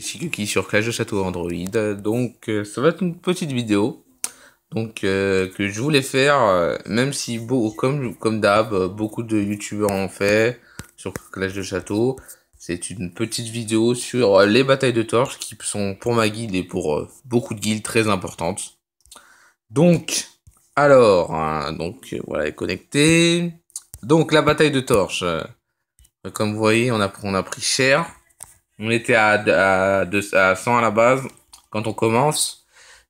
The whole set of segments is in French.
Shigeki sur Clash de Château Android. Donc ça va être une petite vidéo que je voulais faire, même si comme d'hab, beaucoup de youtubeurs ont fait sur Clash de Château. C'est une petite vidéo sur les batailles de torches qui sont pour ma guilde et pour beaucoup de guildes très importantes. Donc, alors, voilà, est connecté. Donc la bataille de torches, comme vous voyez, on a pris cher. On était à 100 à la base quand on commence.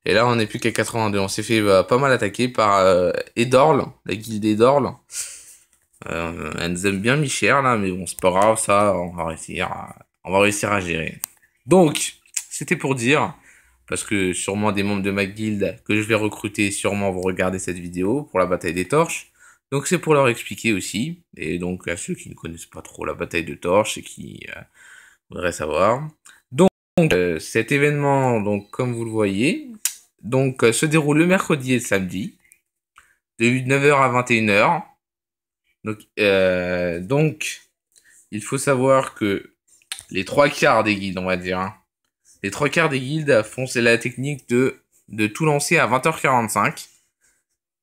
Et là, on n'est plus qu'à 82. On s'est fait pas mal attaquer par Edorl, la guilde Edorl. Elle nous aime bien mis cher là, mais bon, c'est pas grave, ça, on va réussir à gérer. Donc, c'était pour dire, parce que sûrement des membres de ma guilde que je vais recruter sûrement vont regarder cette vidéo pour la bataille des torches. Donc c'est pour leur expliquer aussi, et donc à ceux qui ne connaissent pas trop la bataille de torches et qui voudraient savoir. Donc cet événement, donc comme vous le voyez, se déroule le mercredi et le samedi, de 9h à 21h. Donc, il faut savoir que les trois quarts des guildes, on va dire, hein, les trois quarts des guildes font la technique de tout lancer à 20h45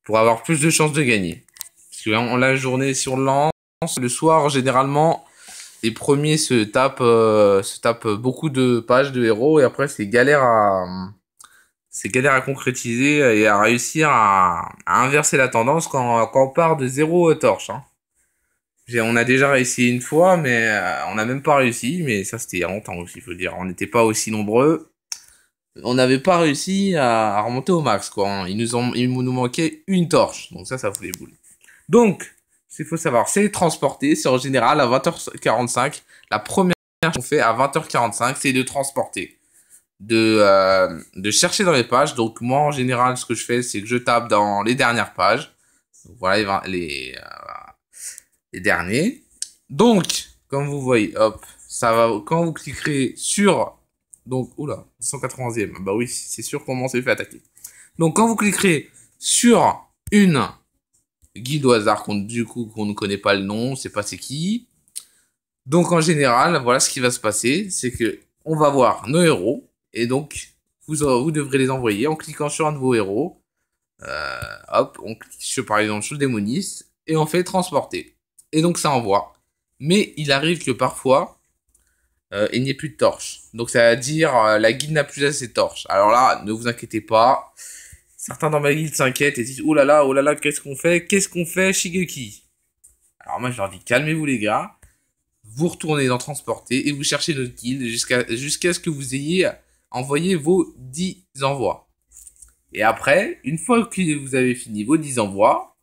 pour avoir plus de chances de gagner. Parce que en la journée, si on lance, le soir, généralement, les premiers se tapent beaucoup de pages de héros et après c'est galère à concrétiser et à réussir à inverser la tendance quand on part de zéro torche. Hein. On a déjà réussi une fois, mais on n'a même pas réussi, mais ça c'était il y a longtemps aussi, il faut le dire. On n'était pas aussi nombreux. On n'avait pas réussi à remonter au max, quoi. Hein. Il nous manquait une torche, donc ça fout les boules. Donc, ce qu'il faut savoir, c'est transporter, c'est en général à 20h45. La première chose qu'on fait à 20h45, c'est de transporter. De chercher dans les pages. Donc moi, en général, ce que je fais, c'est que je tape dans les dernières pages. Donc, voilà les derniers. Donc, comme vous voyez, hop, ça va, quand vous cliquerez sur, donc, oula, 180e, bah oui, c'est sûr comment on s'est fait attaquer. Donc, quand vous cliquerez sur une guilde au hasard qu'on ne connaît pas le nom, on sait pas c'est qui. Donc en général, voilà ce qui va se passer, c'est que on va voir nos héros et donc vous devrez les envoyer en cliquant sur un de vos héros. Hop, on clique sur, par exemple sur le démoniste et on fait transporter. Et donc ça envoie. Mais il arrive que parfois il n'y ait plus de torches. Donc ça veut dire la guilde n'a plus assez de torches. Alors là, ne vous inquiétez pas. Certains dans ma guilde s'inquiètent et disent oh là là, qu'est-ce qu'on fait, Shigeki? Alors moi je leur dis calmez-vous les gars, vous retournez dans transporter et vous cherchez notre guilde jusqu'à ce que vous ayez envoyé vos 10 envois. Et après, une fois que vous avez fini vos 10 envois,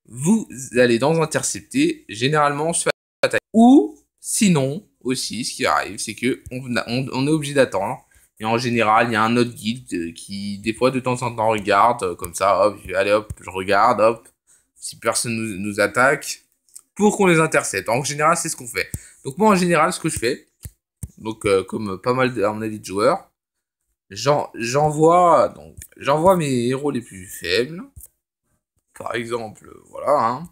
vous allez dans intercepter, généralement on se fait attaquer. Ou sinon aussi ce qui arrive c'est que on est obligé d'attendre. Et en général, il y a un autre guide qui, des fois, de temps en temps, regarde, comme ça, hop, allez hop, je regarde, hop, si personne nous attaque, pour qu'on les intercepte. En général, c'est ce qu'on fait. Donc moi, en général, ce que je fais, donc comme pas mal à mon avis de joueurs, j'envoie mes héros les plus faibles. Par exemple, voilà, hein,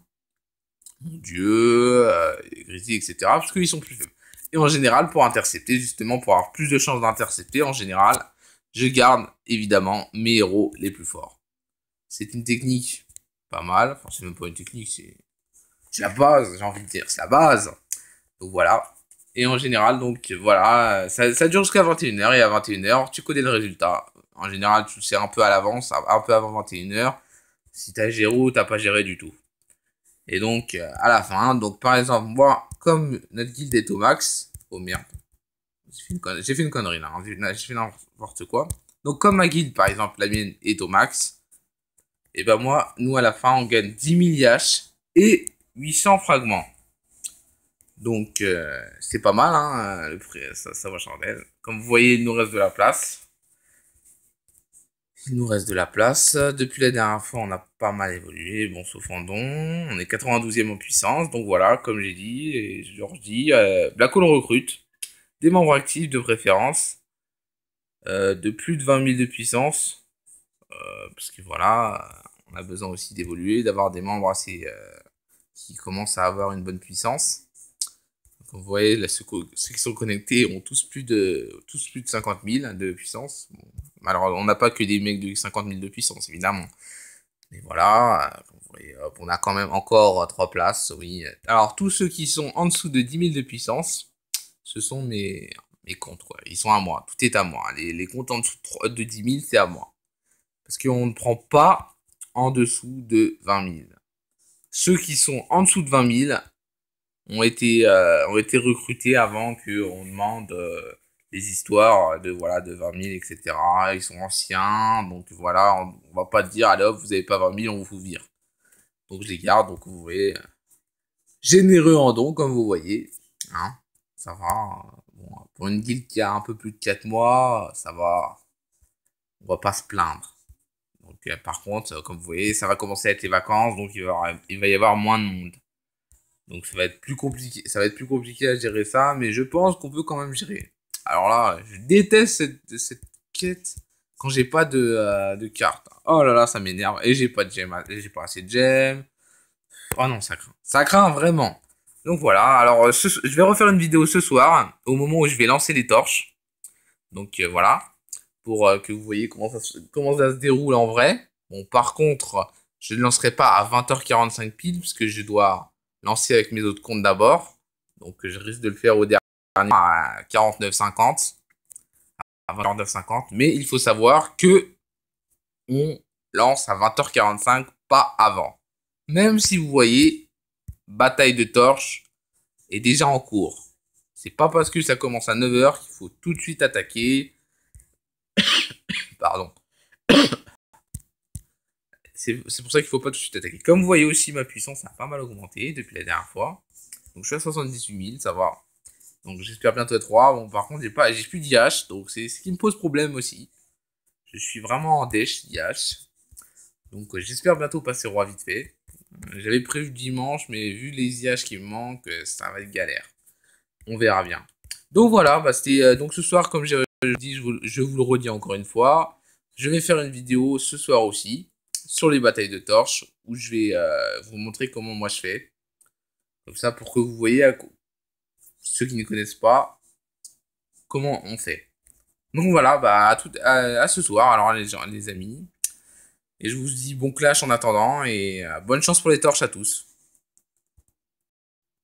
mon dieu, Grizzly, etc. Parce qu'ils sont plus faibles. Et en général, pour intercepter, justement, pour avoir plus de chances d'intercepter, en général, je garde évidemment mes héros les plus forts. C'est une technique pas mal. Enfin, c'est même pas une technique, c'est la base, j'ai envie de dire. C'est la base. Donc voilà. Et en général, donc voilà, ça dure jusqu'à 21h. Et à 21h, tu connais le résultat. En général, tu le sais un peu à l'avance, un peu avant 21h. Si t'as géré ou t'as pas géré du tout. Et donc, à la fin, donc par exemple, moi, comme notre guilde est au max, oh merde, j'ai fait une connerie là, hein, j'ai fait n'importe quoi. Donc comme ma guilde, par exemple, la mienne est au max, et ben moi, nous à la fin, on gagne 10 000 IH et 800 fragments. Donc c'est pas mal, hein, le prix, ça va chandelle. Comme vous voyez, il nous reste de la place. Il nous reste de la place. Depuis la dernière fois, on a pas mal évolué. Bon, sauf en don. On est 92e en puissance. Donc voilà, comme j'ai dit, et je leur dis, Black Hole recrute des membres actifs de préférence de plus de 20 000 de puissance. Parce que voilà, on a besoin aussi d'évoluer, d'avoir des membres assez qui commencent à avoir une bonne puissance. Comme vous voyez, là, ceux qui sont connectés ont tous plus de 50 000 de puissance. Bon, alors, on n'a pas que des mecs de 50 000 de puissance, évidemment. Mais voilà, comme vous voyez, hop, on a quand même encore 3 places, oui. Alors, tous ceux qui sont en dessous de 10 000 de puissance, ce sont mes comptes, quoi. Ils sont à moi, tout est à moi. Les comptes en dessous de 10 000, c'est à moi. Parce qu'on ne prend pas en dessous de 20 000. Ceux qui sont en dessous de 20 000 ont été recrutés avant qu'on demande les histoires de 20 000, etc. Ils sont anciens, donc voilà, on va pas dire, allez hop, vous avez pas 20 000, on vous vire. Donc je les garde, donc vous voyez, généreux en dons, comme vous voyez, hein, ça va. Bon, pour une guilde qui a un peu plus de 4 mois, ça va, on va pas se plaindre. Donc par contre, comme vous voyez, ça va commencer à être les vacances, donc il va y avoir moins de monde. Donc ça va être plus compliqué à gérer ça, mais je pense qu'on peut quand même gérer. Alors là, je déteste cette quête quand j'ai pas de carte. Oh là là, ça m'énerve. Et j'ai pas de gemme, j'ai pas assez de gemmes. Oh non, ça craint. Ça craint vraiment. Donc voilà, alors je vais refaire une vidéo ce soir, au moment où je vais lancer les torches. Donc voilà, pour que vous voyez comment ça se déroule en vrai. Bon, par contre, je ne lancerai pas à 20h45 pile, parce que je dois lancer avec mes autres comptes d'abord. Donc je risque de le faire au dernier à 49,50. À 20h50. Mais il faut savoir que on lance à 20h45, pas avant. Même si vous voyez, bataille de torches est déjà en cours. C'est pas parce que ça commence à 9h qu'il faut tout de suite attaquer. Pardon. C'est pour ça qu'il faut pas tout de suite attaquer. Comme vous voyez aussi, ma puissance a pas mal augmenté depuis la dernière fois. Donc je suis à 78 000, ça va. Donc j'espère bientôt être roi. Bon, par contre, j'ai plus d'IH, donc c'est ce qui me pose problème aussi. Je suis vraiment en dèche d'IH. Donc j'espère bientôt passer roi vite fait. J'avais prévu dimanche, mais vu les IH qui me manquent, ça va être galère. On verra bien. Donc voilà, bah, c'était donc ce soir, comme j'ai dit, je vous le redis encore une fois. Je vais faire une vidéo ce soir aussi sur les batailles de torches où je vais vous montrer comment moi je fais. Comme ça, pour que vous voyez, ceux qui ne connaissent pas, comment on fait. Donc voilà, bah à ce soir, alors les amis. Et je vous dis bon clash en attendant et bonne chance pour les torches à tous.